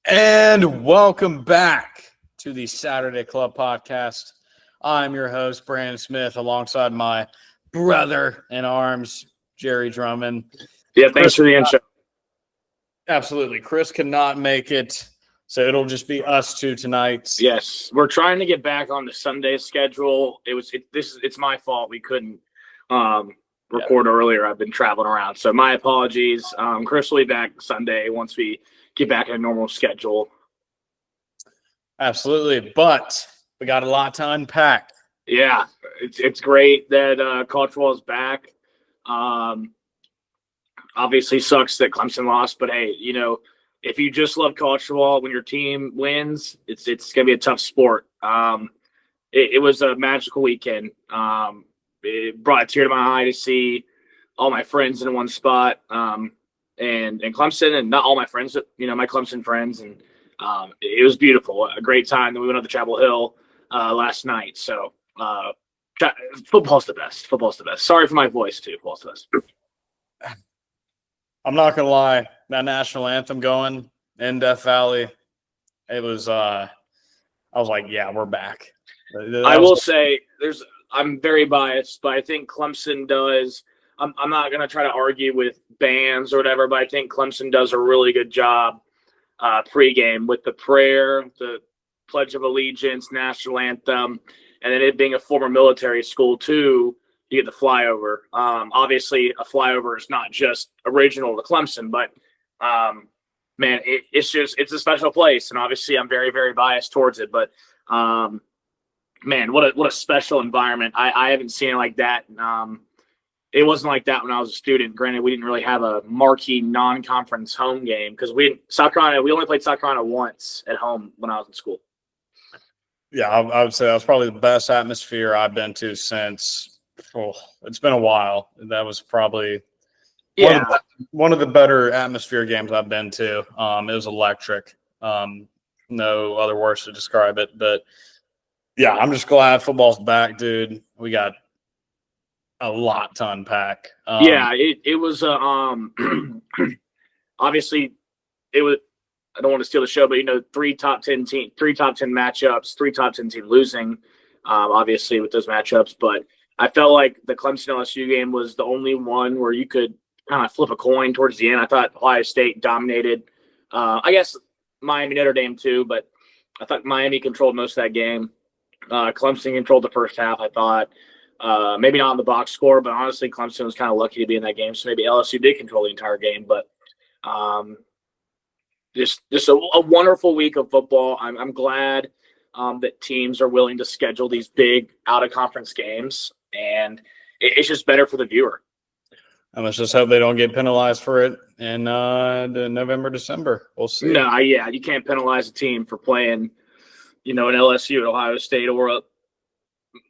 And welcome back to the Saturday Club podcast. I'm your host, Brandon Smith, alongside my brother in arms, Jerry Drummond. Yeah, thanks for the intro. Absolutely. Chris cannot make it, so it'll just be us two tonight. Yes, we're trying to get back on the Sunday schedule. It's my fault we couldn't record earlier. I've been traveling around, so my apologies. Chris will be back Sunday once we get back in a normal schedule. Absolutely, but we got a lot to unpack. Yeah, it's great that college football is back. Obviously sucks that Clemson lost, but hey, if you just love college football, when your team wins, it's gonna be a tough sport. It was a magical weekend. It brought a tear to my eye to see all my friends in one spot. And Clemson, and not all my friends, but my Clemson friends, and it was beautiful. A great time. Then we went up to Chapel Hill last night. So football's the best. Football's the best. Sorry for my voice too. Football's the best. I'm not gonna lie, that national anthem going in Death Valley, it was. I was like, yeah, we're back. I will say, I'm very biased, but I think Clemson does. I'm not going to try to argue with bands or whatever, but I think Clemson does a really good job pregame with the prayer, the Pledge of Allegiance, national anthem, and then it being a former military school too, you get the flyover. Obviously, a flyover is not just original to Clemson, but man, it's a special place, and obviously I'm very, very biased towards it, but man, what a special environment. I haven't seen it like that. It wasn't like that when I was a student. Granted, we didn't really have a marquee non-conference home game because we only played South Carolina once at home when I was in school. Yeah, I would say that was probably the best atmosphere I've been to since it's been a while. That was probably one of the better atmosphere games I've been to. It was electric. No other words to describe it, but yeah, I'm just glad football's back, dude. We got a lot to unpack. It was obviously it was. I don't want to steal the show, but three top 10 matchups, 3 top 10 team losing, obviously with those matchups. But I felt like the Clemson LSU game was the only one where you could kind of flip a coin towards the end. I thought Ohio State dominated. I guess Miami, Notre Dame too, but I thought Miami controlled most of that game. Clemson controlled the first half, I thought. Maybe not on the box score, but honestly, Clemson was kind of lucky to be in that game. So maybe LSU did control the entire game. But just a wonderful week of football. I'm glad that teams are willing to schedule these big out-of-conference games, and it's just better for the viewer. And let's just hope they don't get penalized for it in November, December. We'll see. No, yeah, you can't penalize a team for playing, an LSU at Ohio State or a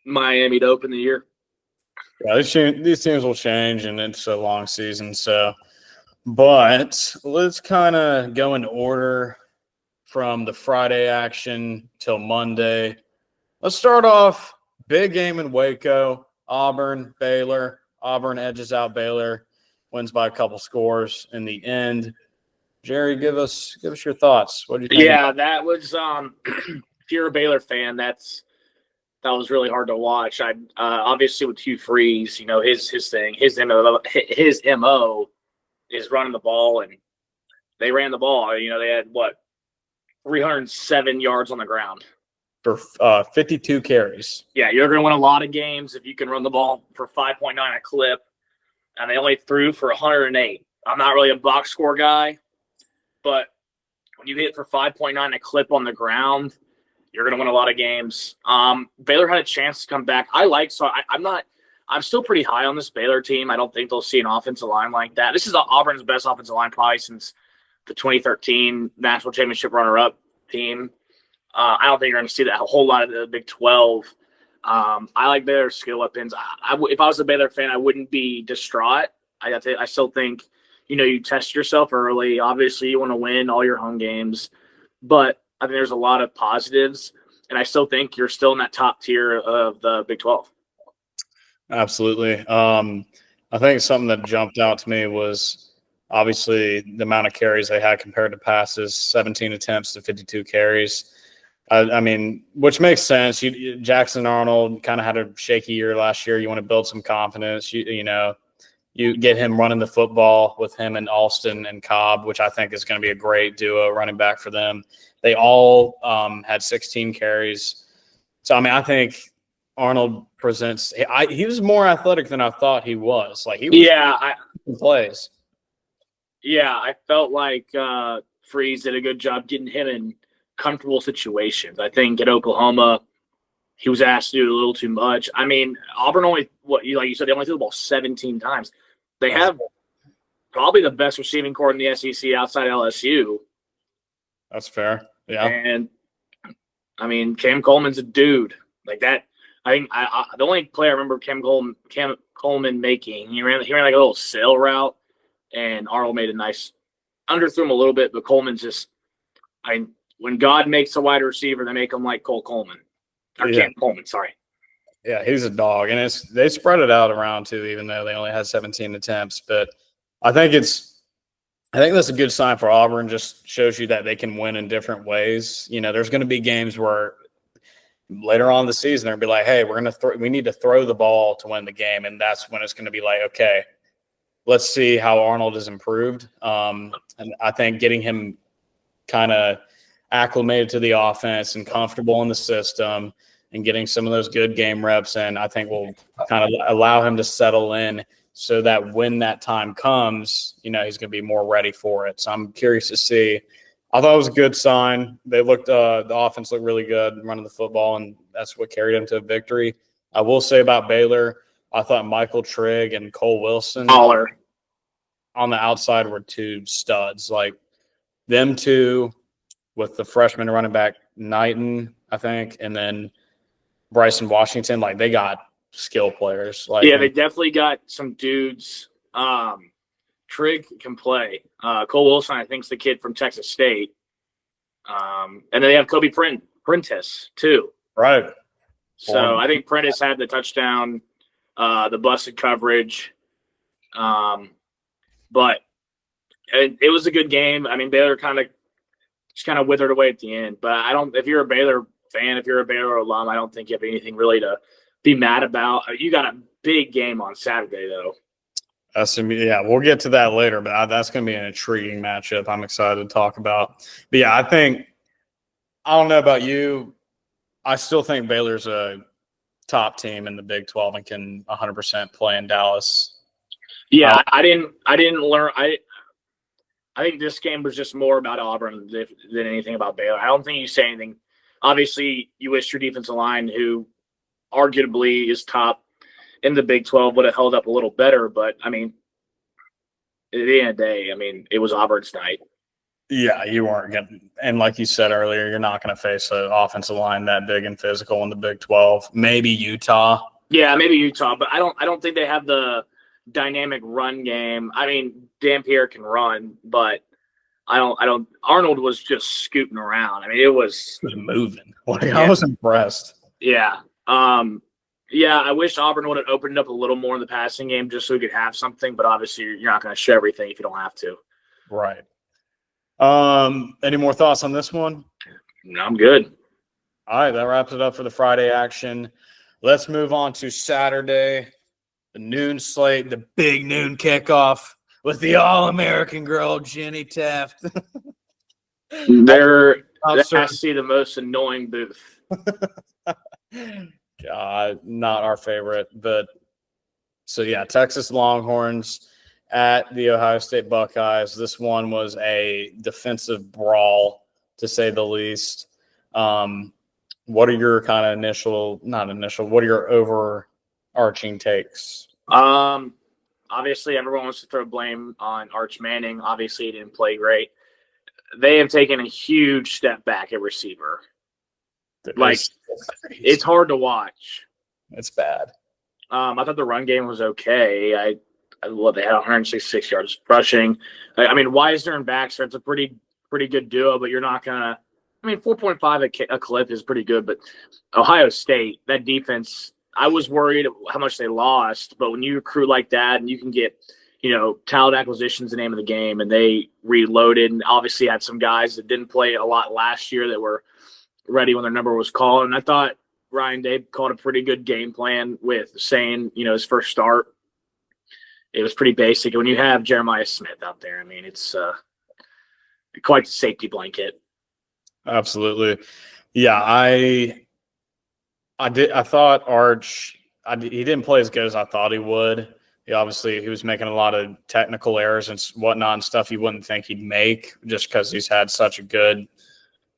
Miami to open the year. Yeah, these teams will change, and it's a long season. So, but let's kind of go in order from the Friday action till Monday. Let's start off big game in Waco, Auburn, Baylor. Auburn edges out Baylor, wins by a couple scores in the end. Jerry, give us your thoughts. What do you think? Yeah, that was if you're a Baylor fan, that was really hard to watch. I obviously with Hugh Freeze, his thing, his MO is running the ball, and they ran the ball. They had 307 yards on the ground for 52 carries. Yeah, you're going to win a lot of games if you can run the ball for 5.9 a clip, and they only threw for 108. I'm not really a box score guy, but when you hit for 5.9 a clip on the ground, you're going to win a lot of games. Baylor had a chance to come back. I'm still pretty high on this Baylor team. I don't think they'll see an offensive line like that. This is Auburn's best offensive line probably since the 2013 national championship runner-up team. I don't think you're going to see that a whole lot of the Big 12. I like Baylor's skill weapons. If I was a Baylor fan, I wouldn't be distraught. I still think, you test yourself early. Obviously, you want to win all your home games. But I think there's a lot of positives, and I still think you're still in that top tier of the Big 12. Absolutely. I think something that jumped out to me was Obviously, the amount of carries they had compared to passes, 17 attempts to 52 carries. I mean, which makes sense. Jackson Arnold kind of had a shaky year last year. You want to build some confidence. You get him running the football with him and Alston and Cobb, which I think is going to be a great duo running back for them. They all had 16 carries. So, I mean, I think Arnold presents – he was more athletic than I thought he was. Like, he was plays. Yeah, I felt like Freeze did a good job getting him in comfortable situations. I think at Oklahoma, he was asked to do a little too much. I mean, Auburn like you said, they only threw the ball 17 times. They have probably the best receiving corps in the SEC outside LSU. That's fair. Yeah. And, I mean, Cam Coleman's a dude. Like that, I think the only play I remember Cam Coleman making, he ran like a little sail route, and Arnold made a nice – underthrew him a little bit, but Coleman's just – when God makes a wide receiver, they make him like Cole Coleman. Or Cam Coleman, sorry. Yeah, he's a dog. And they spread it out around too, even though they only had 17 attempts. But I think that's a good sign for Auburn. Just shows you that they can win in different ways. There's going to be games where later on in the season they'll be like, hey, we need to throw the ball to win the game. And that's when it's going to be like, okay, let's see how Arnold has improved. And I think getting him kind of acclimated to the offense and comfortable in the system and getting some of those good game reps in, I think will kind of allow him to settle in so that when that time comes, he's going to be more ready for it. So I'm curious to see. I thought it was a good sign. They the offense looked really good running the football, and that's what carried them to a victory. I will say about Baylor, I thought Michael Trigg and Cole Wilson on the outside were two studs. Like them two with the freshman running back Knighton, I think, and then Bryson Washington, like they got skill players. Like, yeah, they definitely got some dudes. Trigg can play. Cole Wilson, I think, is the kid from Texas State. And then they have Kobe Prentice, too. Right. So I think Prentice had the touchdown, the busted coverage. But it was a good game. I mean, Baylor kind of withered away at the end. But if you're a Baylor fan, if you're a Baylor alum, I don't think you have anything really to be mad about. You got a big game on Saturday, though. We'll get to that later, but that's going to be an intriguing matchup I'm excited to talk about. But, yeah, I don't know about you. I still think Baylor's a top team in the Big 12 and can 100% play in Dallas. Yeah, I didn't learn. I think this game was just more about Auburn than anything about Baylor. I don't think you say anything. Obviously, you wish your defensive line, who arguably is top in the Big 12, would have held up a little better. But, I mean, at the end of the day, I mean, it was Auburn's night. Yeah, you weren't getting – and like you said earlier, you're not going to face an offensive line that big and physical in the Big 12. Maybe Utah. Yeah, maybe Utah. But I don't think they have the dynamic run game. I mean, Dampier can run, but I don't – Arnold was just scooting around. I mean, it was moving. I was impressed. Yeah. Yeah, I wish Auburn would have opened up a little more in the passing game just so we could have something, but obviously you're not going to show everything if you don't have to. Right. Any more thoughts on this one? No, I'm good. All right, that wraps it up for the Friday action. Let's move on to Saturday, the noon slate, the big noon kickoff with the All-American girl, Jenny Taft. That has to be the most annoying booth. Not our favorite, but so yeah, Texas Longhorns at the Ohio State Buckeyes. This one was a defensive brawl, to say the least. What are your kind of what are your overarching takes? Obviously everyone wants to throw blame on Arch Manning. Obviously he didn't play great. They have taken a huge step back at receiver. It's hard to watch. It's bad. I thought the run game was okay. They had 166 yards rushing. I mean, Wisner and Baxter, it's a pretty good duo, but you're not gonna. I mean, 4.5 a clip is pretty good, but Ohio State, that defense, I was worried how much they lost. But when you recruit like that and you can get talent acquisition is the name of the game, and they reloaded and obviously had some guys that didn't play a lot last year that were ready when their number was called. And I thought Ryan Day called a pretty good game plan with saying, his first start. It was pretty basic. And when you have Jeremiah Smith out there, I mean, it's quite the safety blanket. Absolutely. Yeah, I thought Arch, he didn't play as good as I thought he would. He was making a lot of technical errors and whatnot and stuff you wouldn't think he'd make just because he's had such a good,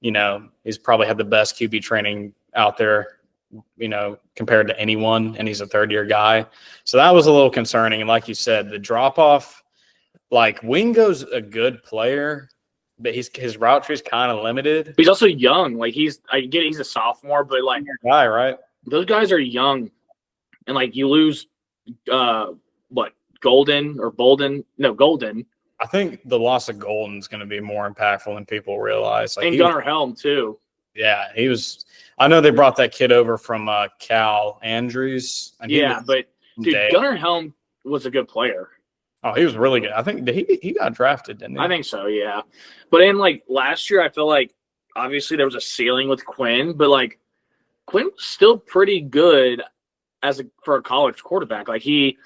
he's probably had the best QB training out there, compared to anyone, and he's a third-year guy. So that was a little concerning. And like you said, the drop-off, like Wingo's a good player, but his route tree is kind of limited. He's also young. Like he's a sophomore, but like guy, right? Those guys are young, and like you lose, Golden or Bolden? No, Golden. I think the loss of Golden is going to be more impactful than people realize. And Gunnar Helm too. Yeah, he was. I know they brought that kid over from Cal Andrews. But dude, Gunnar Helm was a good player. Oh, he was really good. I think he got drafted, didn't he? I think so, yeah. But in like last year, I feel like obviously there was a ceiling with Quinn, but like Quinn was still pretty good for a college quarterback. Like he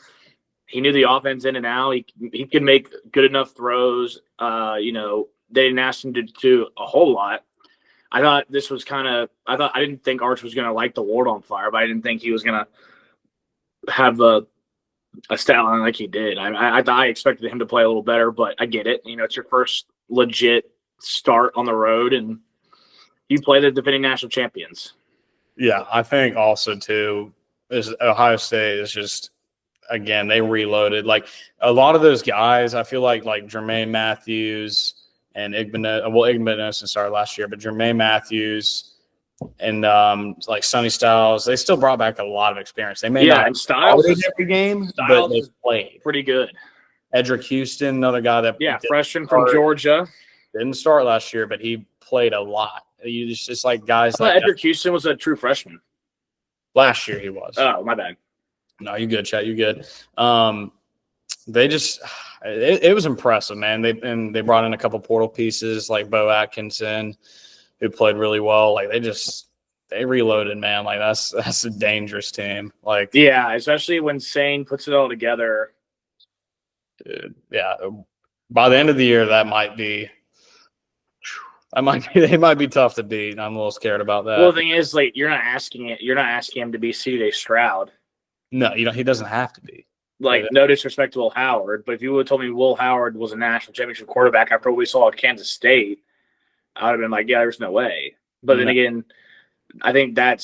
knew the offense in and out. He could make good enough throws. They didn't ask him to do a whole lot. I thought this was I didn't think Arch was going to light the world on fire, but I didn't think he was going to have a stat line like he did. I expected him to play a little better, but I get it. It's your first legit start on the road, and you play the defending national champions. Yeah, I think also too is Ohio State is just, again, they reloaded. Like a lot of those guys, I feel like Jermaine Matthews and Igbenogson started last year, but Jermaine Matthews and like Sonny Styles, they still brought back a lot of experience. They may not and Styles in every game, but they played pretty good. Edric Houston, another guy that freshman from Georgia, didn't start last year, but he played a lot. It's just like guys. Edric Houston was a true freshman. Last year he was. Oh, my bad. No, you good, Chat. You good. They just it was impressive, man. They brought in a couple portal pieces like Bo Atkinson, who played really well. Like they reloaded, man. Like that's a dangerous team. Like especially when Sane puts it all together. Dude, yeah. By the end of the year, they might be tough to beat. I'm a little scared about that. Well, the thing is, like, you're not asking him to be C.J. Stroud. No, he doesn't have to be. Like, no disrespect to Will Howard, but if you would have told me Will Howard was a national championship quarterback after what we saw at Kansas State, I would have been like, yeah, there's no way. But then again, I think that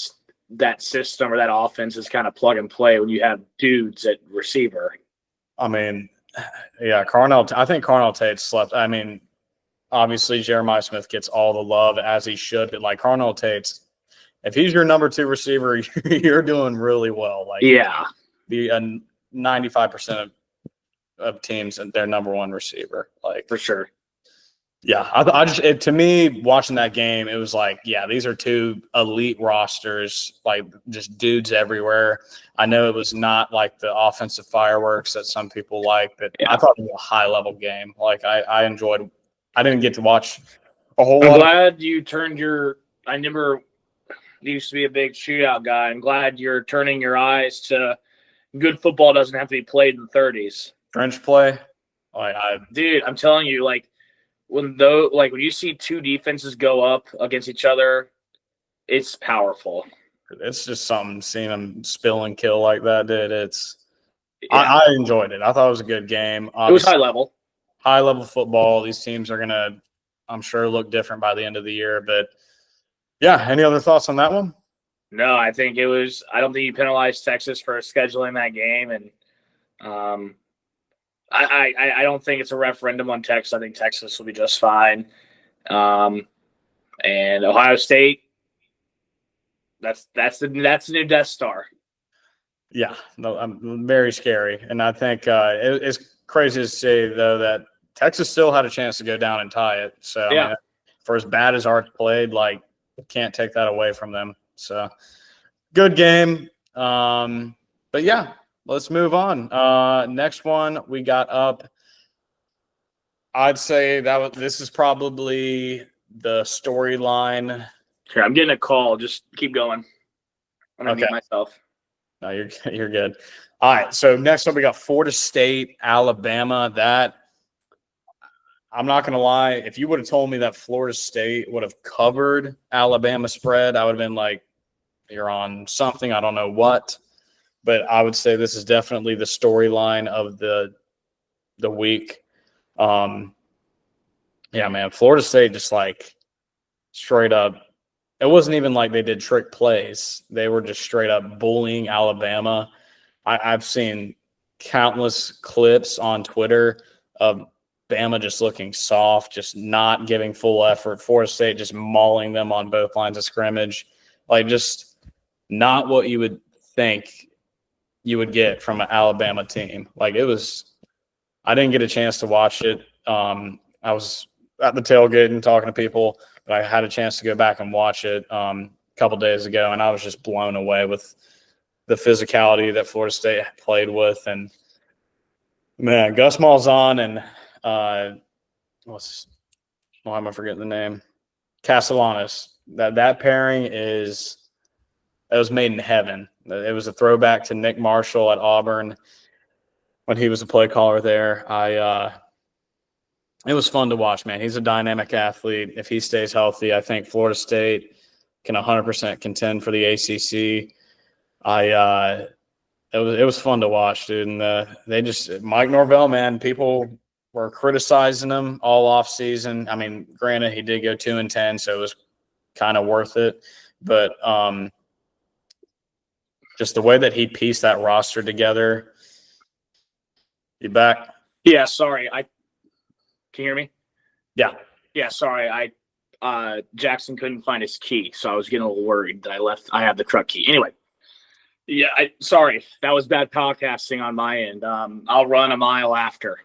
system or that offense is kind of plug and play when you have dudes at receiver. I mean, yeah, I think Carnell Tate slept. I mean, obviously Jeremiah Smith gets all the love as he should, but like Carnell Tate's, if he's your number 2 receiver, you're doing really well. Like, be 95% of teams and their number 1 receiver, like for sure. Yeah, to me, watching that game, it was like, yeah, these are 2 elite rosters, like just dudes everywhere. I know it was not like the offensive fireworks that some people like, but I thought it was a high-level game. Like, I enjoyed – I didn't get to watch a whole lot. I'm glad you turned I never used to be a big shootout guy. I'm glad you're turning your eyes to good football doesn't have to be played in the 30s. French play? Dude, I'm telling you, like, when you see 2 defenses go up against each other, it's powerful. It's just something seeing them spill and kill like that, dude. I enjoyed it. I thought it was a good game. Obviously, it was high-level football. These teams are going to, I'm sure, look different by the end of the year. But, yeah, any other thoughts on that one? No, I think it was – I don't think you penalized Texas for scheduling that game. And I don't think it's a referendum on Texas. I think Texas will be just fine. And Ohio State, that's the new Death Star. Yeah, no, very scary. And I think it's crazy to say, though, that Texas still had a chance to go down and tie it. So, I mean, for as bad as Arch played, like, can't take that away from them. So, good game. But, yeah, let's move on. Next one we got up. I'd say this is probably the storyline. Here, I'm getting a call. Just keep going. I'm gonna Okay. mute myself. No, you're good. All right. So next up we got Florida State, Alabama. That I'm not gonna lie. If you would have told me that Florida State would have covered Alabama spread, I would have been like, you're on something. I don't know what. But I would say this is definitely the storyline of the week. Yeah, man, Florida State just like straight up. It wasn't even like they did trick plays. They were just straight up bullying Alabama. I've seen countless clips on Twitter of Bama just looking soft, just not giving full effort. Florida State just mauling them on both lines of scrimmage. Like, just not what you would think you would get from an Alabama team. Like, it was – I didn't get a chance to watch it. I was at the tailgate and talking to people, but I had a chance to go back and watch it a couple days ago, and I was just blown away with the physicality that Florida State played with. And, man, Gus Malzahn and why am I forgetting the name? Castellanos. That pairing it was made in heaven. It was a throwback to Nick Marshall at Auburn when he was a play caller there. It was fun to watch, man. He's a dynamic athlete. If he stays healthy, I think Florida State can 100% contend for the ACC. It was fun to watch, dude. And they just Mike Norvell, man. People were criticizing him all off season. I mean, granted, he did go 2-10, so it was kind of worth it. But just the way that he pieced that roster together. You back? Yeah, sorry. Can you hear me? Yeah. Yeah, sorry. Jackson couldn't find his key, so I was getting a little worried that I have the truck key. Anyway, yeah, sorry. That was bad podcasting on my end. I'll run a mile after.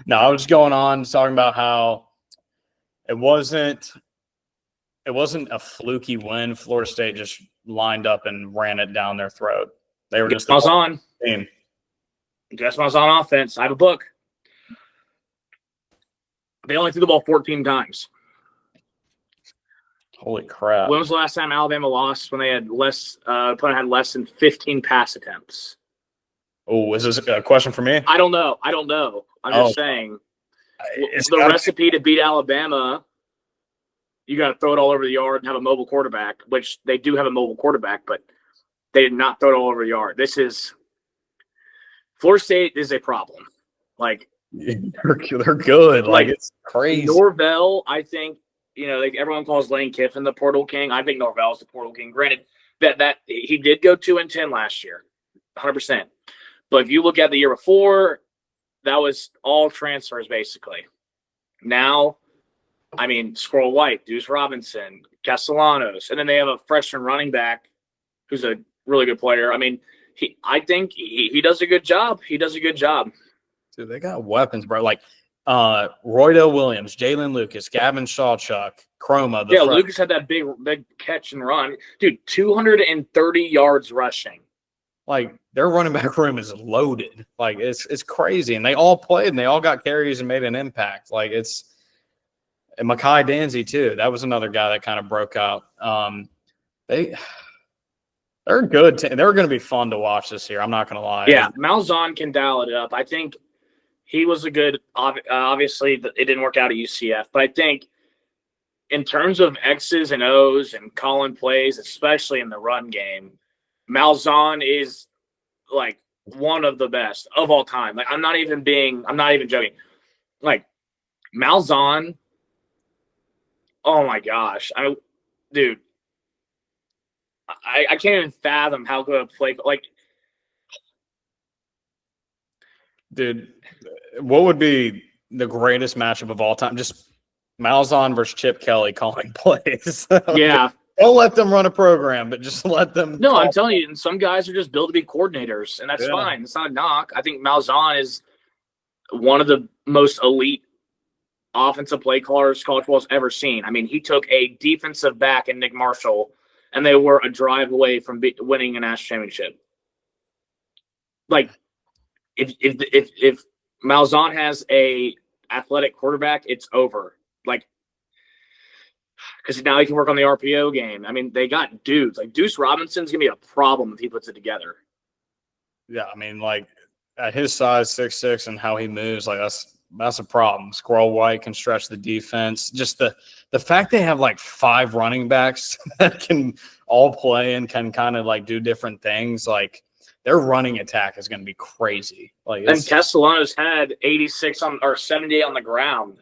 No, I was just going on talking about how it wasn't a fluky win. Florida State just lined up and ran it down their throat. They were just on team. Just was on offense. I have a book. They only threw the ball 14 times. Holy crap. When was the last time Alabama lost when they had opponent had less than 15 pass attempts? Oh, is this a question for me? I don't know. I'm just saying. The recipe to beat Alabama, you got to throw it all over the yard and have a mobile quarterback, which they do have a mobile quarterback, but they did not throw it all over the yard. Florida State is a problem. Like, they're good. Like, it's crazy. Norvell, I think, everyone calls Lane Kiffin the portal king. I think Norvell's the portal king. Granted, that he did go 2-10 last year, 100%. But if you look at the year before, that was all transfers basically. Now, I mean, Squirrel White, Deuce Robinson, Castellanos, and then they have a freshman running back who's a really good player. I mean, I think he does a good job. He does a good job. Dude, they got weapons, bro. Like Roydell Williams, Jalen Lucas, Gavin Shawchuck, Chroma. Lucas had that big catch and run. Dude, 230 yards rushing. Like, their running back room is loaded. Like, it's crazy. And they all played, and they all got carries and made an impact. Like, and Mekhi Danzy, too. That was another guy that kind of broke out. They're good. They're going to be fun to watch this year. I'm not going to lie. Yeah, Malzahn can dial it up. I think he was a good obviously, it didn't work out at UCF. But I think in terms of X's and O's and calling plays, especially in the run game, Malzahn is like one of the best of all time. Like, I'm not even joking. Like, Malzahn, oh my gosh. Dude, I can't even fathom how good a play. Like, dude, what would be the greatest matchup of all time? Just Malzahn versus Chip Kelly calling plays. Yeah. Don't let them run a program, but just let them. No, I'm telling you, and some guys are just built to be coordinators, and that's fine. It's not a knock. I think Malzahn is one of the most elite offensive play callers college football's ever seen. I mean, he took a defensive back in Nick Marshall, and they were a drive away from winning a national championship. like if Malzahn has a athletic quarterback, it's over. Like, because now he can work on the RPO game. I mean, they got dudes. Like, Deuce Robinson's going to be a problem if he puts it together. Yeah, I mean, like, at his size, 6'6", and how he moves, like, that's a problem. Squirrel White can stretch the defense. Just the fact they have, like, 5 running backs that can all play and can kind of, like, do different things, like, their running attack is going to be crazy. Like, And Castellanos had 86 or 78 on the ground.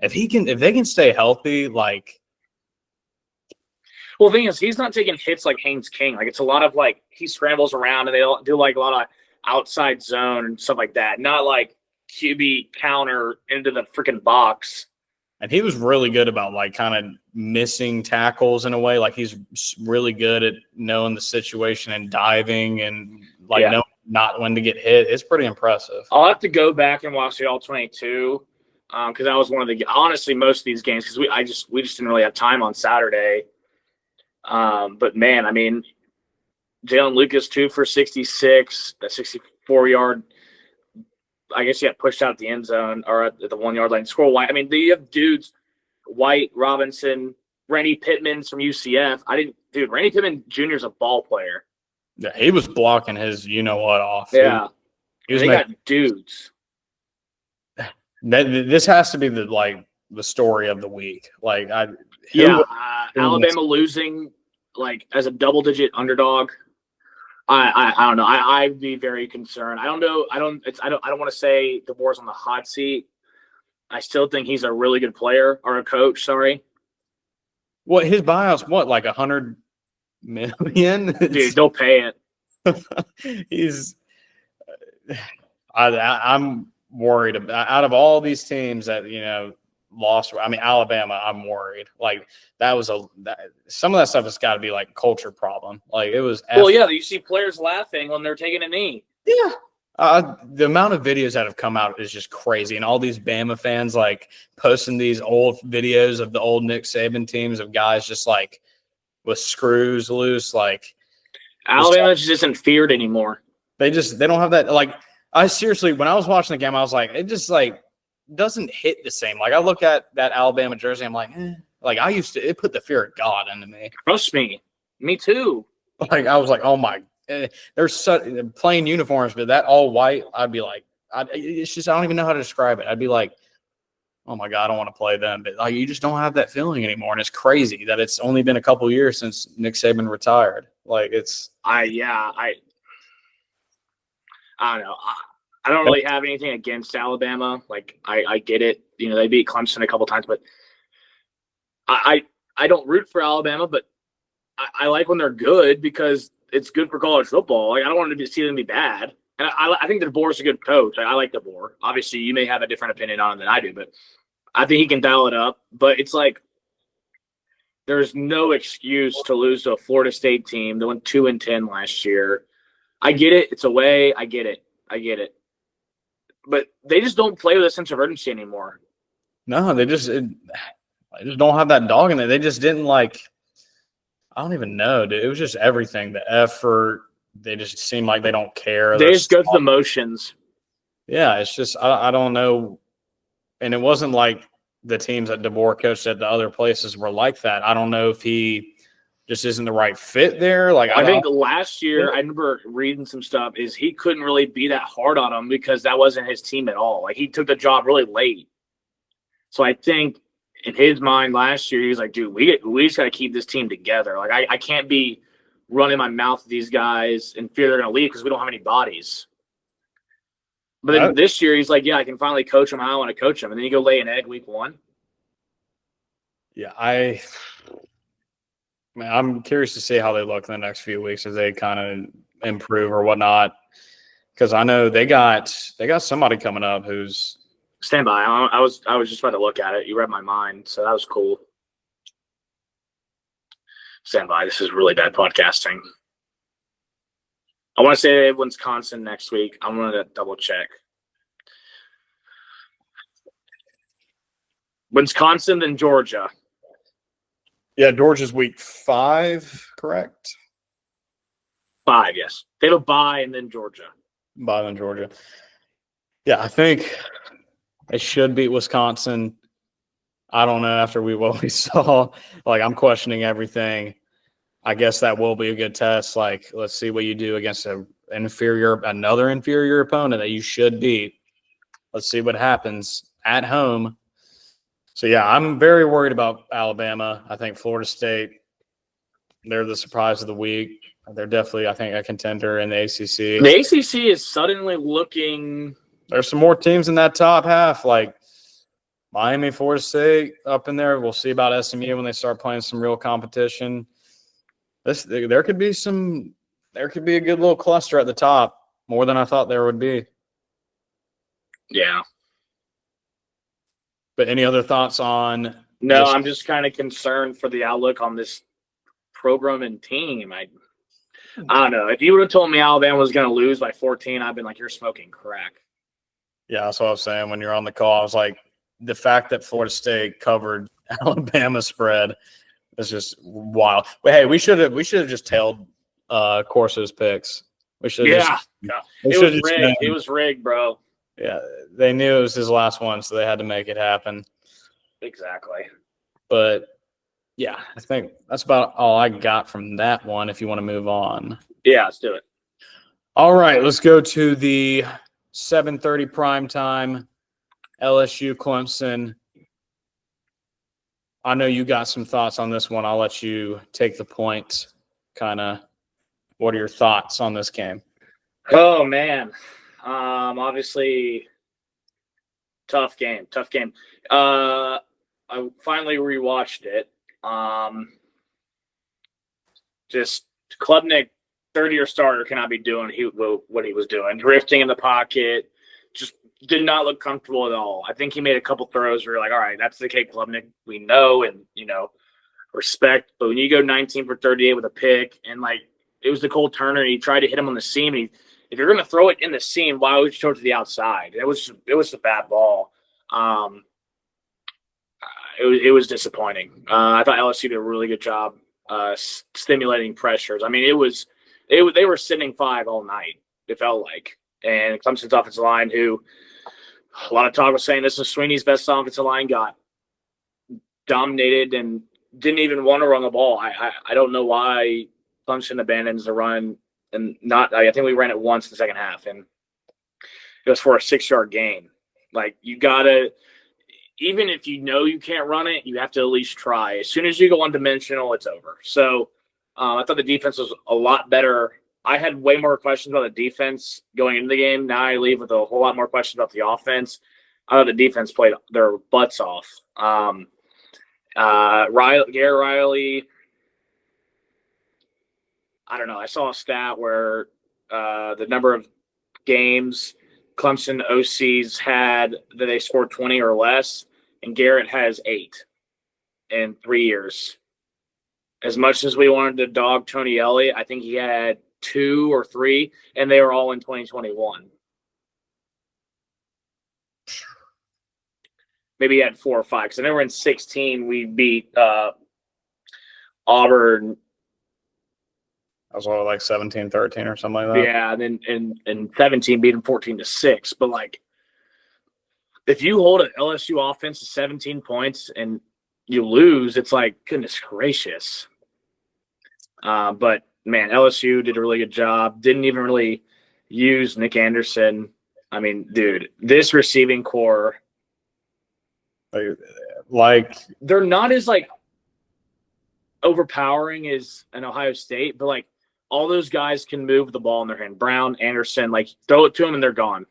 If they can stay healthy, like. Well, the thing is, he's not taking hits like Haynes King. Like, it's a lot of, like, he scrambles around and they do, like, a lot of outside zone and stuff like that. Not like QB counter into the freaking box. And he was really good about, like, kind of missing tackles in a way. Like, he's really good at knowing the situation and diving and, like, knowing not when to get hit. It's pretty impressive. I'll have to go back and watch the All-22 because that was one of the – honestly, most of these games because we just didn't really have time on Saturday. But, man, I mean, Jalen Lucas, 2 for 66, that 64-yard – I guess he got pushed out at the end zone or at the 1-yard line. Squirrel White. I mean, you have dudes, White, Robinson, Randy Pittman's from UCF. Randy Pittman Jr. is a ball player. Yeah, he was blocking his you-know-what off. Yeah. They got dudes. This has to be the story of the week. Like, Alabama losing, like, as a double-digit underdog. I don't know. I'd be very concerned. I don't know. I don't want to say DeBoer's on the hot seat. I still think he's a really good player or a coach. Sorry. What his buyout's like $100 million? Dude, they'll pay it. I'm worried about out of all these teams that lost. I mean, Alabama, I'm worried. Like, some of that stuff has got to be like culture problem. Like, it was. You see players laughing when they're taking a knee. Yeah. The amount of videos that have come out is just crazy. And all these Bama fans, like, posting these old videos of the old Nick Saban teams of guys just, like, with screws loose. Like, Alabama just isn't feared anymore. They don't have that. Like, I seriously, when I was watching the game, I was like, it just, like, doesn't hit the same. Like, I look at that Alabama jersey, I'm like, Like, it put the fear of God into me. Trust me. Me too. Like, I was like, oh, my. There's such plain uniforms, but that all white, I'd be like, it's just, I don't even know how to describe it. I'd be like, oh my God, I don't want to play them. But like, you just don't have that feeling anymore. And it's crazy that it's only been a couple years since Nick Saban retired. Like, it's, I don't know. I don't really have anything against Alabama. Like, I get it. They beat Clemson a couple times, but I don't root for Alabama, but I like when they're good because it's good for college football. Like, I don't want to see them be bad. And I think DeBoer's a good coach. I like DeBoer. Obviously, you may have a different opinion on him than I do, but I think he can dial it up. But it's like there's no excuse to lose to a Florida State team that went 2-10 last year. I get it. It's away. I get it. But they just don't play with a sense of urgency anymore. No, they just don't have that dog in it. They just didn't like. I don't even know, dude. It was just everything. The effort. They just seem like they don't care. They just go through the motions. Yeah, it's just I don't know. And it wasn't like the teams that DeBoer coached at the other places were like that. I don't know if he just isn't the right fit there. Like, I think last year, I remember reading some stuff, is he couldn't really be that hard on him because that wasn't his team at all. Like, he took the job really late. So I think in his mind last year, he was like, dude, we just got to keep this team together. Like, I can't be running my mouth at these guys and fear they're going to leave because we don't have any bodies. But then this year, he's like, yeah, I can finally coach them how I want to coach them. And then you go lay an egg week 1. Yeah, I'm curious to see how they look in the next few weeks as they kind of improve or whatnot. Because I know they got somebody coming up who's stand by. I was just about to look at it. You read my mind, so that was cool. Stand by. This is really bad podcasting. I want to say they have Wisconsin next week. I'm going to double check. Wisconsin and Georgia. Yeah, Georgia's week 5, correct? 5, yes. They have a bye and then Georgia. Bye then Georgia. Yeah, I think they should beat Wisconsin. I don't know after what we saw. Like, I'm questioning everything. I guess that will be a good test. Like, let's see what you do against another inferior opponent that you should beat. Let's see what happens at home. So, yeah, I'm very worried about Alabama. I think Florida State, they're the surprise of the week. They're definitely, I think, a contender in the ACC. The ACC is suddenly looking – there's some more teams in that top half, like Miami, Florida State up in there. We'll see about SMU when they start playing some real competition. There could be a good little cluster at the top, more than I thought there would be. Yeah. But any other thoughts on? No, I'm just kind of concerned for the outlook on this program and team. I don't know. If you would have told me Alabama was going to lose by 14, I'd been like, you're smoking crack. Yeah, that's what I was saying when you're on the call. I was like, the fact that Florida State covered Alabama spread is just wild. But hey, we should have just tailed Corso's picks. We should. Yeah, it was rigged. It was rigged, bro. Yeah, they knew it was his last one, so they had to make it happen. Exactly. But yeah, I think that's about all I got from that one. If you want to move on. Yeah, let's do it. All right, let's go to the 7:30 primetime LSU Clemson. I know you got some thoughts on this one. I'll let you take the point. Kind of, what are your thoughts on this game? Oh, man. Obviously, tough game. I finally rewatched it. Just Klubnik, third-year starter, cannot be doing what he was doing. Drifting in the pocket, just did not look comfortable at all. I think he made a couple throws where you're like, all right, that's the Kate Klubnik we know and, respect. But when you go 19 for 38 with a pick and, it was the Cole Turner, and he tried to hit him on the seam. And if you're going to throw it in the seam, why would you throw it to the outside? It was a bad ball. It was disappointing. I thought LSU did a really good job stimulating pressures. I mean, they were sitting 5 all night, it felt like. And Clemson's offensive line, who a lot of talk was saying this is Sweeney's best offensive line, got dominated and didn't even want to run the ball. I don't know why Clemson abandons the run and not. I think we ran it once in the second half, and it was for a 6-yard gain. You gotta, even if you know you can't run it, you have to at least try. As soon as you go one-dimensional, it's over. So I thought the defense was a lot better. I had way more questions about the defense going into the game. Now I leave with a whole lot more questions about the offense. I thought the defense played their butts off. Garrett Riley, I don't know. I saw a stat where the number of games Clemson OCs had that they scored 20 or less, and Garrett has 8 in 3 years. As much as we wanted to dog Tony Elliott, I think he had 2 or 3, and they were all in 2021. Maybe he had 4 or 5, because I know in 16 we beat Auburn. I was like 17-13 or something like that. Yeah, and then in 17 beat them 14-6. But if you hold an LSU offense to 17 points and you lose, it's like, goodness gracious. But man, LSU did a really good job. Didn't even really use Nick Anderson. I mean, dude, this receiving core, they're not as overpowering as an Ohio State, but all those guys can move the ball in their hand. Brown, Anderson, throw it to them and they're gone.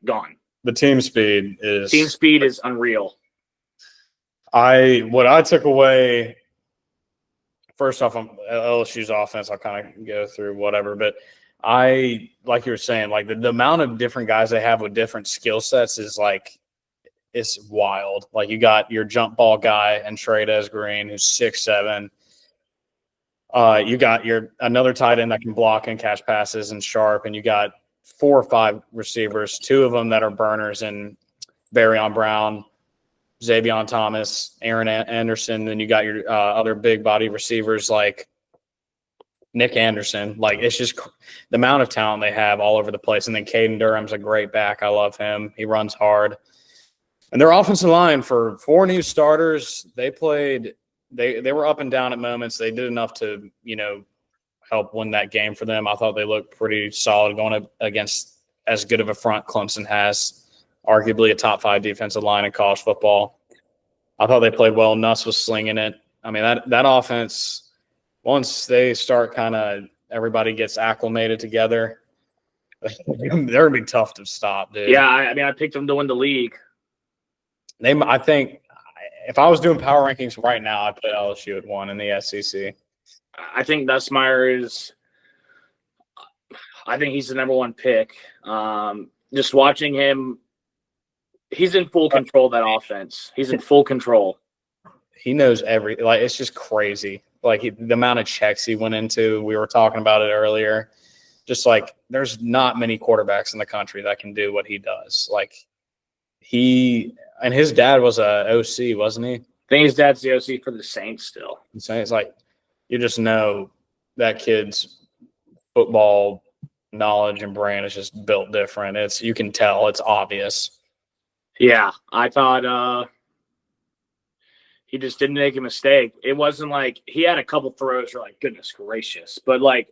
Gone. The team speed is unreal. What I took away, first off, on LSU's offense, I'll kind of go through whatever, but like you were saying, the amount of different guys they have with different skill sets is it's wild. You got your jump ball guy and Trey Green, who's 6'7". You got another tight end that can block and catch passes and Sharp, and you got 4 or 5 receivers, 2 of them that are burners, and Barryon Brown, Xavier Thomas, Aaron Anderson. Then you got your other big body receivers like Nick Anderson. Like, it's just the amount of talent they have all over the place. And then Caden Durham's a great back. I love him. He runs hard. And their offensive line, for 4 new starters, they were up and down at moments. They did enough to, help win that game for them. I thought they looked pretty solid going up against as good of a front Clemson has, arguably a top 5 defensive line in college football. I thought they played well. Nuss was slinging it. I mean, that offense, once they start everybody gets acclimated together, they're going to be tough to stop, dude. Yeah, I picked them to win the league. I think if I was doing power rankings right now, I'd put LSU at 1 in the SEC. I think Nussmeier I think he's the number 1 pick. Just watching him, he's in full control of that offense. He's in full control. He knows everything. Like, it's just crazy. Like, the amount of checks he went into, we were talking about it earlier. Just like, there's not many quarterbacks in the country that can do what he does. Like, his dad was a OC, wasn't he? I think his dad's the OC for the Saints still. So it's like, you just know that kid's football knowledge and brain is just built different. You can tell, it's obvious. Yeah, I thought he just didn't make a mistake. It wasn't like he had a couple throws where, like, goodness gracious. But, like,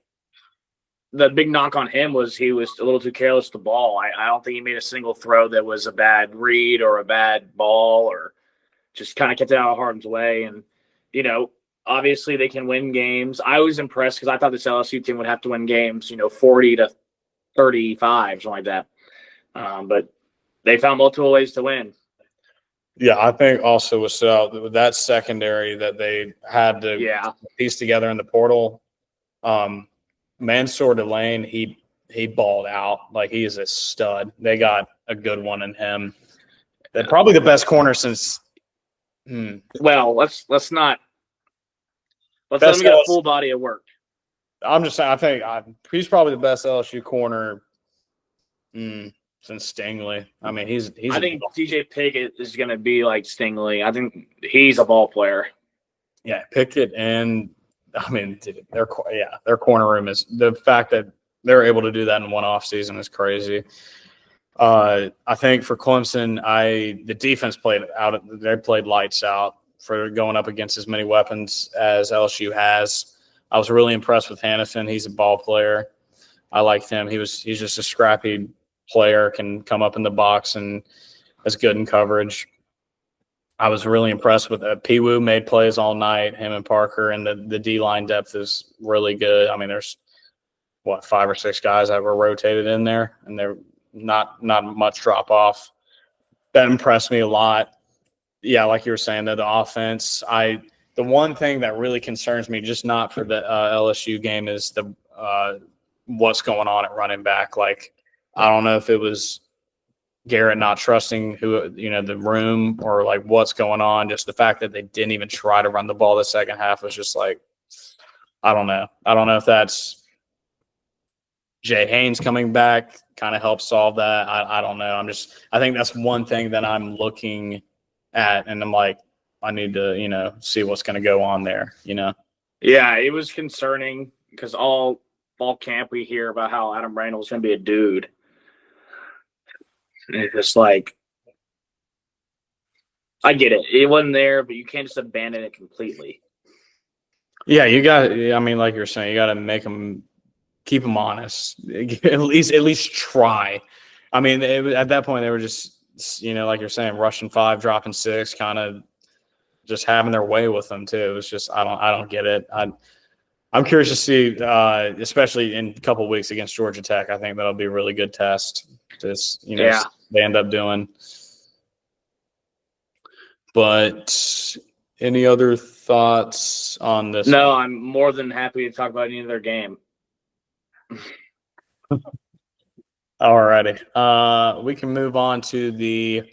the big knock on him was he was a little too careless with the ball. I don't think he made a single throw that was a bad read or a bad ball, or just kind of kept it out of harm's way. And, obviously they can win games. I was impressed because I thought this LSU team would have to win games, 40-35, something like that. But they found multiple ways to win. Yeah, I think also with that secondary that they had to piece together in the portal. Mansour Delane, he balled out. Like, he is a stud. They got a good one in him. They're probably the best corner since. Well, let's let him get a full body of work. I'm just saying, I think he's probably the best LSU corner since Stingley. I mean, I think TJ Pickett is going to be like Stingley. I think he's a ball player. Yeah, Pickett and I mean, their corner room is the fact that they're able to do that in one off season is crazy. I think for Clemson, the defense played out. They played lights out for going up against as many weapons as LSU has. I was really impressed with Hannafin. He's a ball player. I liked him. He's just a scrappy player, can come up in the box and is good in coverage. I was really impressed with Pee-woo made plays all night, him and Parker, and the D-line depth is really good. I mean, there's, 5 or 6 guys that were rotated in there, and they're not much drop-off. That impressed me a lot. Yeah, like you were saying, the offense. The one thing that really concerns me, just not for the LSU game, is what's going on at running back. Like, I don't know if it was Garrett not trusting the room, or like what's going on. Just the fact that they didn't even try to run the ball the second half was just like, I don't know. I don't know if that's Jay Haynes coming back kind of helps solve that. I don't know. I think that's one thing that I'm looking at, and I'm like, I need to, see what's going to go on there, Yeah, it was concerning because all camp we hear about how Adam Randall's going to be a dude. And it's just like, I get it. It wasn't there, but you can't just abandon it completely. Yeah, like you're saying, you got to keep them honest. At least try. I mean, at that point, they were just, like you're saying, rushing 5, dropping 6, kind of just having their way with them too. It was just, I don't get it. I'm curious to see, especially in a couple of weeks against Georgia Tech. I think that'll be a really good test. Just they end up doing. But any other thoughts on this? No, I'm more than happy to talk about any other game. All righty. We can move on to the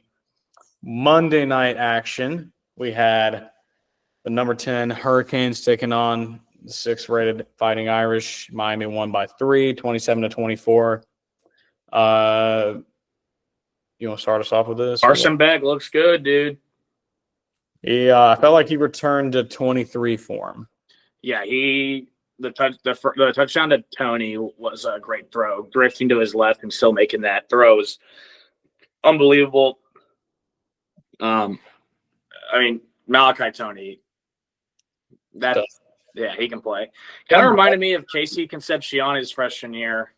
Monday night action. We had the number 10 Hurricanes taking on the 6th-rated Fighting Irish. Miami won by 3, 27-24. You want to start us off with this? Carson Beck looks good, dude. Yeah, I felt like he returned to 23 form. Yeah, he the touchdown to Tony was a great throw, drifting to his left and still making that throw is unbelievable. I mean, Malachi Tony, he can play. Kind of reminded me of Casey Concepcion his freshman year.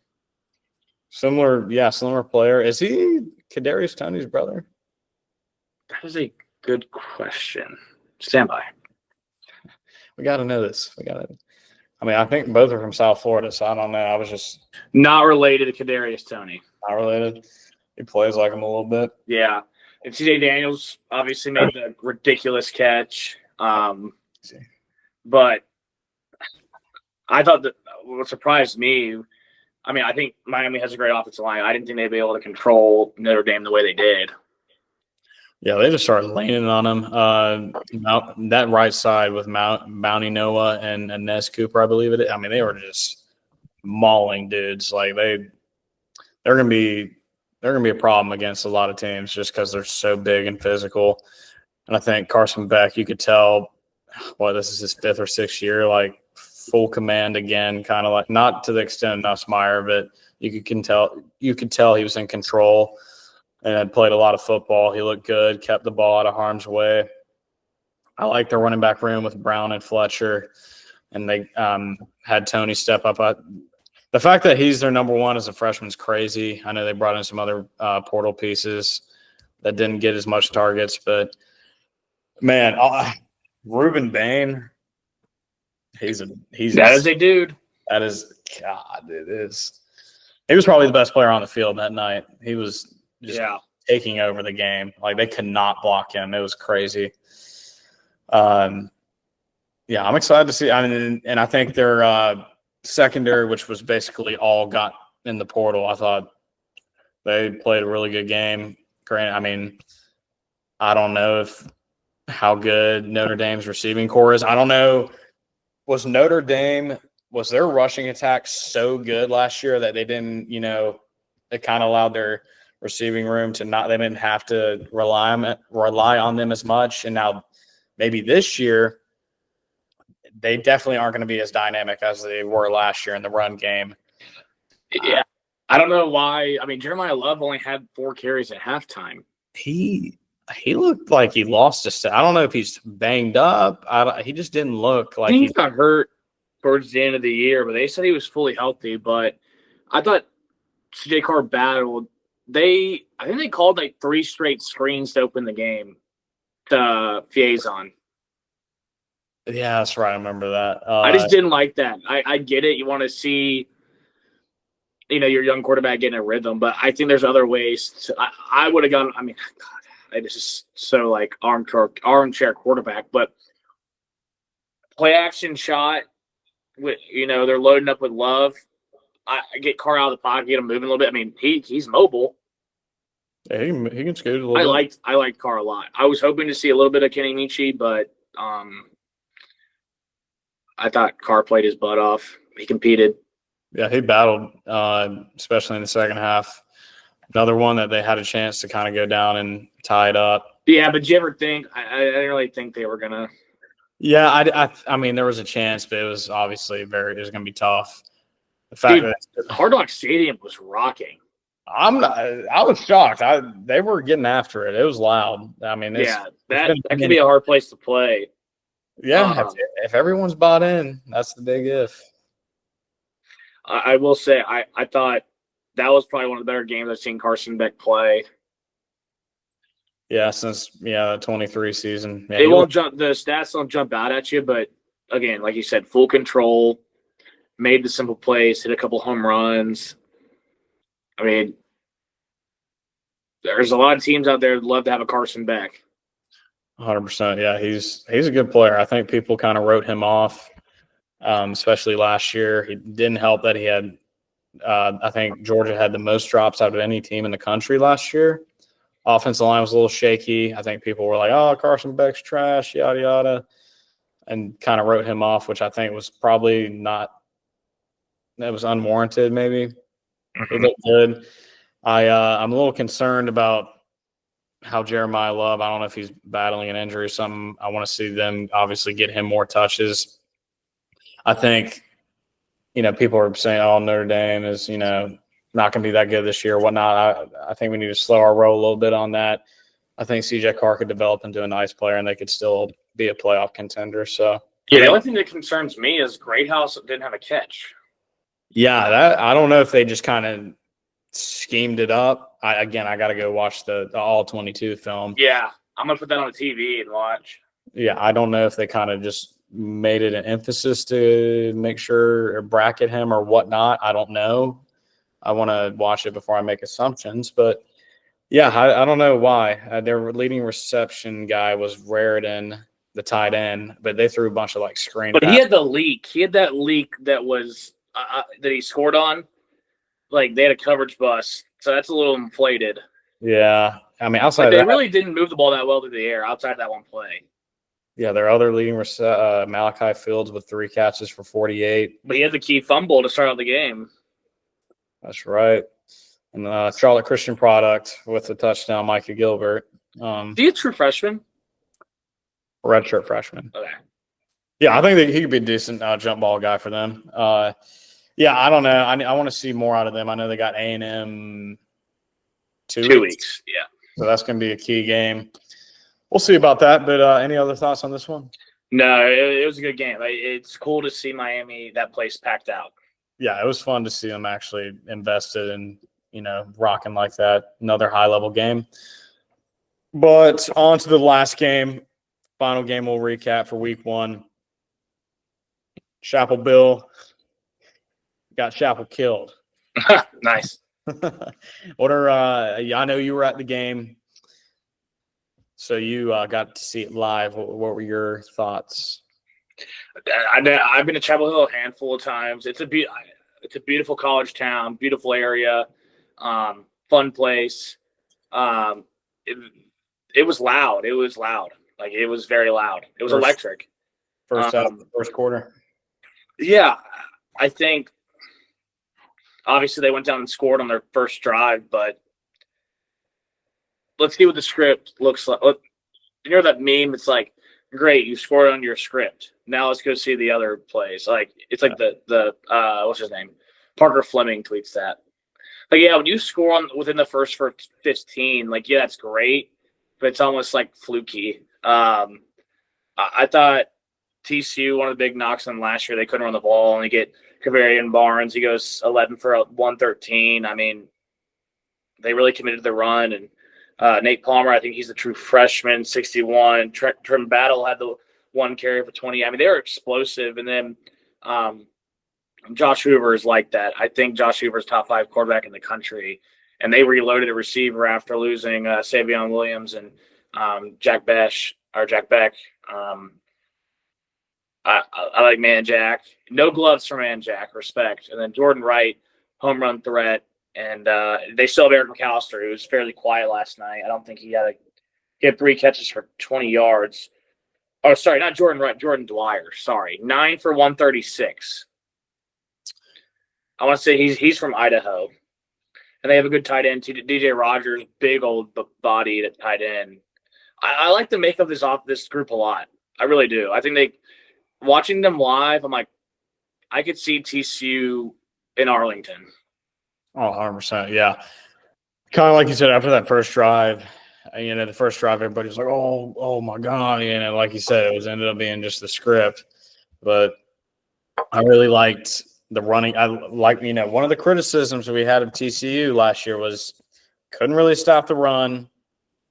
Similar player. Is he Kadarius Toney's brother? That is a good question. Stand by. We got to know this. I mean, I think both are from South Florida, so I don't know. I was just not related to Kadarius Toney. Not related. He plays like him a little bit. Yeah. And CJ Daniels obviously made the ridiculous catch. But I thought that what surprised me, I mean, I think Miami has a great offensive line. I didn't think they'd be able to control Notre Dame the way they did. Yeah, they just started laying on him. That right side with Bounty Noah and Nez Cooper, I believe it. I mean, they were just mauling dudes. Like they're gonna be a problem against a lot of teams just because they're so big and physical. And I think Carson Beck, you could tell, this is his 5th or 6th year, like full command again, kind of like not to the extent of Nussmeier, but you could tell he was in control and had played a lot of football. He looked good, kept the ball out of harm's way. I like their running back room with Brown and Fletcher, and they had Tony step up. The fact that he's their number one as a freshman is crazy. I know they brought in some other portal pieces that didn't get as much targets, but man, Reuben Bain, that is a dude. That is God. It is. He was probably the best player on the field that night. He was just taking over the game. Like they could not block him. It was crazy. I'm excited to see. I mean, and I think their secondary, which was basically all got in the portal, I thought they played a really good game. Granted, I mean, I don't know how good Notre Dame's receiving core is. I don't know. Was their rushing attack so good last year that they didn't, it kind of allowed their receiving room to they didn't have to rely on them as much. And now maybe this year, they definitely aren't going to be as dynamic as they were last year in the run game. Yeah. I don't know why. I mean, Jeremiah Love only had 4 carries at halftime. He looked like he lost his step. I don't know if he's banged up. He just didn't look like he got hurt towards the end of the year, but they said he was fully healthy. But I thought CJ Carr battled. I think they called like 3 straight screens to open the game to Fiazon. Yeah, that's right. I remember that. I just didn't like that. I get it. You want to see, your young quarterback getting a rhythm, but I think there's other ways. I would have gone. I mean, God, this is so like armchair quarterback, but play action shot with they're loading up with Love. I get Carr out of the pocket, get him moving a little bit. I mean, he's mobile. Yeah, he can scoot a little bit. I liked Carr a lot. I was hoping to see a little bit of Kenny Michi, but I thought Carr played his butt off. He competed. Yeah, he battled, especially in the second half. Another one that they had a chance to kind of go down and tie it up. Yeah, but did you ever think – I didn't really think they were going to – Yeah, I mean, there was a chance, but it was obviously it was going to be tough. The fact that Hard Rock Stadium was rocking. I was shocked. They were getting after it. It was loud. I mean, that could be a hard place to play. Yeah, if everyone's bought in, that's the big if. I will say, I thought that was probably one of the better games I've seen Carson Beck play. Yeah, since the 23 season. Yeah, the stats don't jump out at you, but again, like you said, full control, made the simple plays, hit a couple home runs. I mean, there's a lot of teams out there that love to have a Carson Beck. 100%. Yeah, he's a good player. I think people kind of wrote him off, especially last year. He didn't help that he had I think Georgia had the most drops out of any team in the country last year. Offensive line was a little shaky. I think people were like, oh, Carson Beck's trash, yada, yada, and kind of wrote him off, which I think was probably not – that was unwarranted maybe. He looked good. I'm a little concerned about how Jeremiah Love, I don't know if he's battling an injury or something. I want to see them obviously get him more touches. I think people are saying, "Oh, Notre Dame is not going to be that good this year," or whatnot. I think we need to slow our roll a little bit on that. I think CJ Carr could develop into a nice player, and they could still be a playoff contender. So the only thing that concerns me is Greathouse didn't have a catch. Yeah, that I don't know if they just kind of schemed it up. I got to go watch the all 22 film. Yeah, I'm gonna put that on the TV and watch. Yeah, I don't know if they kind of just made it an emphasis to make sure or bracket him or whatnot. I don't know. I want to watch it before I make assumptions, but yeah, I don't know why. Their leading reception guy was Raritan, the tight end, but they threw a bunch of screen. But he had the leak. He had that leak that was that he scored on. They had a coverage bust, so that's a little inflated. Yeah, I mean, outside they really didn't move the ball that well through the air outside that one play. Yeah, their other leading Malachi Fields with 3 catches for 48. But he had the key fumble to start out the game. That's right. And Charlotte Christian product with a touchdown, Micah Gilbert. Is he a true freshman? Redshirt freshman. Okay. Yeah, I think that he could be a decent jump ball guy for them. Yeah, I don't know. I want to see more out of them. I know they got A&M 2 weeks. Yeah. So that's going to be a key game. We'll see about that. But any other thoughts on this one? No, it was a good game. It's cool to see Miami, that place packed out. Yeah, it was fun to see them actually invested and, rocking like that. Another high-level game. But on to the last game. Final game we'll recap for week 1. Chapel Bill got Chapel killed. Nice. I know you were at the game, so you got to see it live. What were your thoughts? I've been to Chapel Hill a handful of times. It's a beautiful college town, beautiful area, fun place. It was loud. It was loud. It was very loud. It was electric. First quarter. Yeah, I think obviously they went down and scored on their first drive, but let's see what the script looks like. You know that meme? It's great, you scored on your script. Now let's go see the other plays. It's the what's his name? Parker Fleming tweets that. When you score within the first 15, that's great, but it's almost fluky. I thought TCU, one of the big knocks on them last year, they couldn't run the ball, and they get Kavarian Barnes. He goes 11 for 113. I mean, they really committed to the run. And Nate Palmer, I think he's the true freshman, 61. Trim Battle had the 1 carry for 20. I mean, they were explosive. And then Josh Hoover is like that. I think Josh Hoover's top 5 quarterback in the country. And they reloaded a receiver after losing Savion Williams and Jack Beck. I like Manjack. No gloves for Manjack, respect. And then Jordan Wright, home run threat. And they still have Eric McAllister, who was fairly quiet last night. I don't think he had 3 catches for 20 yards. Oh, sorry, not Jordan Wright, Jordan Dwyer. Sorry, 9 for 136. I want to say he's from Idaho. And they have a good tight end, DJ Rogers, big old body at tight end. I like the makeup of this group a lot. I really do. I think watching them live, I'm I could see TCU in Arlington. Oh, 100%. Yeah. Kind of like you said, after that first drive, the first drive, everybody was like, oh my God. Like you said, ended up being just the script. But I really liked the running. One of the criticisms we had of TCU last year was couldn't really stop the run,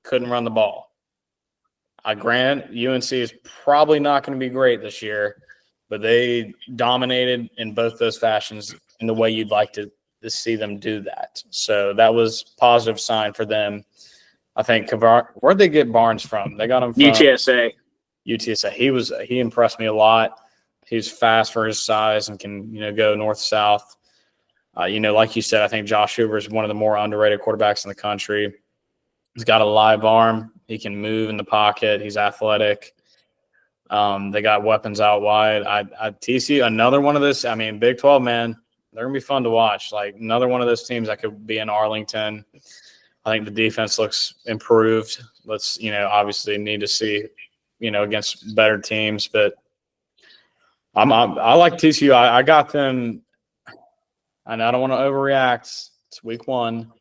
couldn't run the ball. I grant UNC is probably not going to be great this year, but they dominated in both those fashions in the way you'd like to see them do that. So that was a positive sign for them. I think where'd they get Barnes from? They got him from UTSA. He impressed me a lot. He's fast for his size and can, go north-south. Like you said, I think Josh Hoover is one of the more underrated quarterbacks in the country. He's got a live arm. He can move in the pocket. He's athletic. They got weapons out wide. TCU, another one of this. I mean, Big 12, man, they're going to be fun to watch. Another one of those teams that could be in Arlington. I think the defense looks improved. Let's, obviously need to see, against better teams. But I like TCU. I got them I don't want to overreact. It's week 1.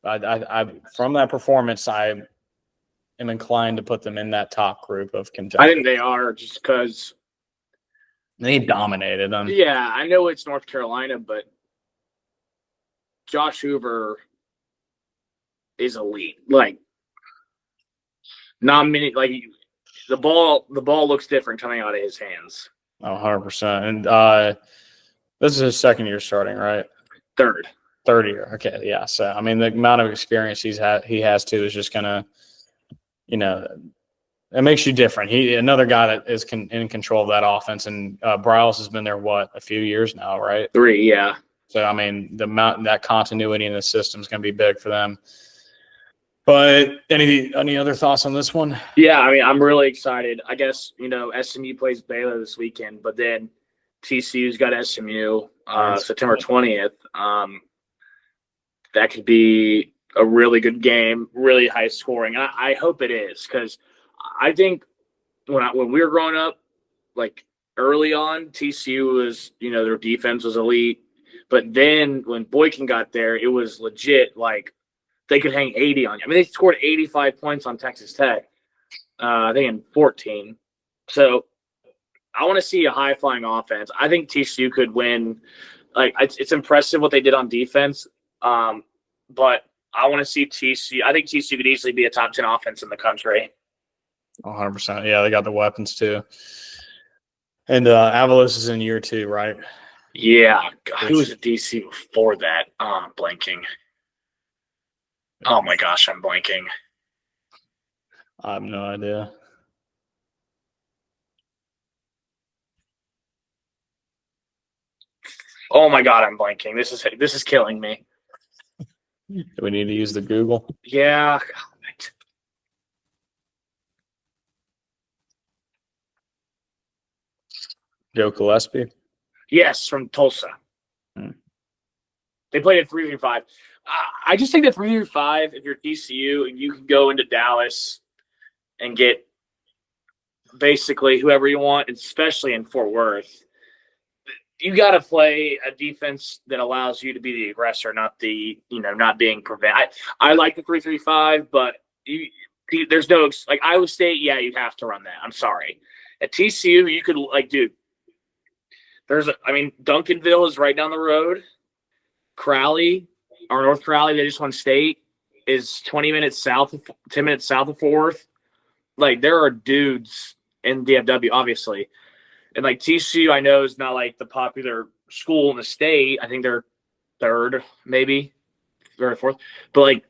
I from that performance, I am inclined to put them in that top group of Kentucky. I think they are just because they dominated them. Yeah, I know it's North Carolina, but Josh Hoover is elite. Like, not many. Like, the ball looks different coming out of his hands. Oh, 100%. And this is his second year starting, right? Third year. Okay, yeah. So I mean, the amount of experience he has too is just gonna, it makes you different. Another guy that is in control of that offense, and Bryles has been there a few years now, right? 3, yeah. So I mean, that continuity in the system is going to be big for them. But any other thoughts on this one? Yeah, I mean, I'm really excited. I guess SMU plays Baylor this weekend, but then TCU's got SMU September 20th. That could be a really good game, really high scoring. I hope it is, because I think when we were growing up, like early on, TCU was, their defense was elite. But then when Boykin got there, it was legit. Like, they could hang 80 on you. I mean, they scored 85 points on Texas Tech, I think in 14. So I want to see a high-flying offense. I think TCU could win. Like, it's impressive what they did on defense. But I want to see TCU. I think TCU could easily be a top 10 offense in the country. 100%. Yeah, they got the weapons too. And Avalos is in year 2, right? Yeah. God, who was at DC before that? Oh, I'm blanking. Oh, my gosh, I'm blanking. I have no idea. Oh, my God, I'm blanking. This is killing me. Do we need to use the Google? Yeah. Joe Gillespie? Yes, from Tulsa. They played at 3-5. I just think that 3-5, if you're TCU, and you can go into Dallas and get basically whoever you want, especially in Fort Worth, you got to play a defense that allows you to be the aggressor, not not being prevent. I like the 3-5, but there's no, like, Iowa State, yeah, you have to run that. I'm sorry. At TCU, you could, dude, Duncanville is right down the road. Crowley, or North Crowley, they just won state, is 10 minutes south of Fort Worth. Like, there are dudes in DFW, obviously. And, TCU, I know, is not, the popular school in the state. I think they're third, maybe, third or fourth. But,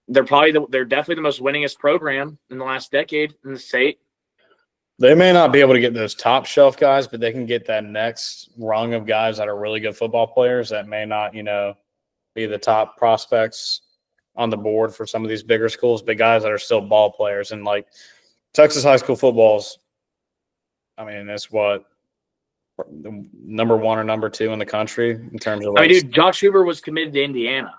they're definitely the most winningest program in the last decade in the state. They may not be able to get those top shelf guys, but they can get that next rung of guys that are really good football players that may not, be the top prospects on the board for some of these bigger schools, but guys that are still ball players. And Texas high school football's, that's what, number 1 or number 2 in the country in terms of dude, Josh Hoover was committed to Indiana.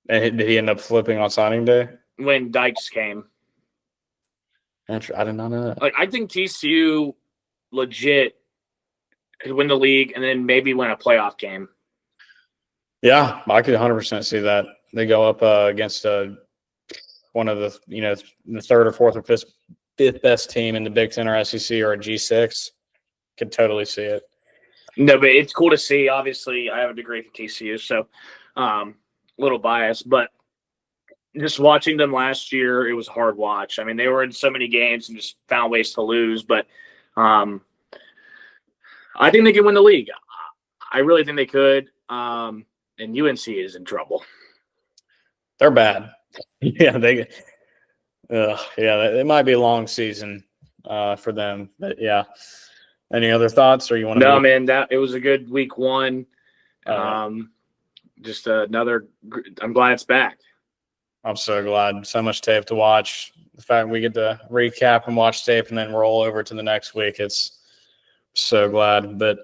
And did he end up flipping on signing day? When Dykes came. I did not know that. I think TCU legit could win the league and then maybe win a playoff game. Yeah, I could 100% see that. They go up against one of the, the third or fourth or fifth best team in the Big Ten or SEC or a G6. Could totally see it. No, but it's cool to see. Obviously, I have a degree from TCU, so a little biased, but just watching them last year, it was a hard watch. They were in so many games and just found ways to lose, but I think they can win the league. I really think they could, and UNC is in trouble. They're bad. Yeah, it might be a long season for them, but yeah. Any other thoughts, or you want to? No, man, it was a good week 1. Just another. I'm glad it's back. I'm so glad. So much tape to watch. The fact we get to recap and watch tape and then roll over to the next week, it's so glad. But